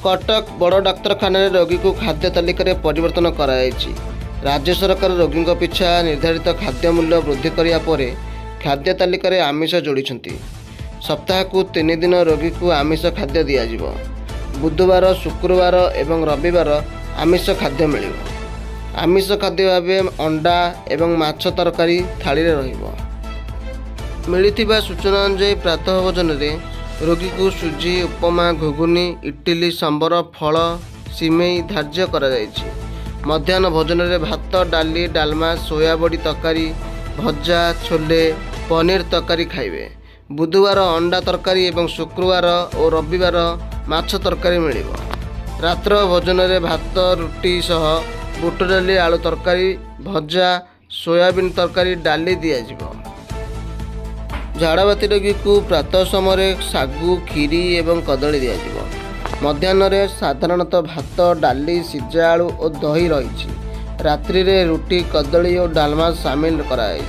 कटक बड़ डाक्तखाना रोगी को खाद्य तालिकार परिवर्तन कराई। राज्य सरकार रोगी पिछा निर्धारित खाद्य मूल्य वृद्धि करने पर खाद्य तालिकार आमिष जोड़ी। सप्ताह को 3 दिन रोगी को आमिष खाद्य दिज्व। बुधवार शुक्रवार एवं रविवार आमिष खाद्य मिल। आमिष खाद्य भाव अंडा एवं माछ तरकारी थाली मिलता सूचना अनुसार प्रातः भोजन में रोगी को सुजी उपमा घुगुनी इडली सांबर फल सिमेई धार्य कर। मध्याह्न भोजन में भात डाली डालमा सोयाबड़ी तरकारी भजा छोले पनीर तरकारी खाइबे। बुधवार अंडा तरकारी एवं शुक्रवार और रविवार माछ तरकारी मिल। रात्र भोजन में भात रुटी सह बुट डाली आलू तरकारी भजा सोयाबीन तरकारी डाली दिज्व। झाड़ाबाती रोगी को प्रातः समय सागु खीरी एवं कदली दिज्व। मध्याह्न साधारणतः भात डाली सिझा आलू और दही रही। रात्रि में रुटी कदली और डालमा सामिल कराई।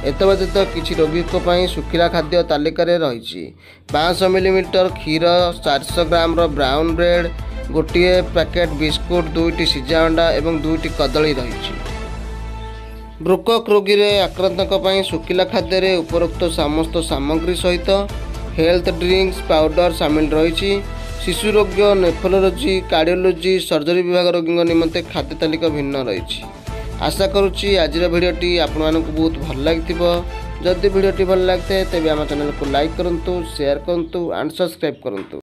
एतव्यतीत किसी रोगी शुखिला खाद्य तालिकार रही। 500 मिलीमीटर क्षीर 400 ग्राम ब्राउन ब्रेड गोटे पैकेट बिस्कुट 2टी सिझा अंडा और 2टी कदली रही। बृकक रोगी आक्रांतों शुखिला खाद्य उपरोक्त समस्त सामग्री सहित हेल्थ ड्रिंक्स पाउडर सामिल रही। शिशु रोग नेफ्रोलोजी कार्डियोलोजी सर्जरी विभाग रोगी निमंते खाद्य तालिका भिन्न रही। आशा करुच्ची आज भिडियोटी आपण बहुत भल लगी। जदि भिडियोटी भल लगी तेज आम चैनल को लाइक करूँ शेयर करूँ एंड सब्सक्राइब करूँ।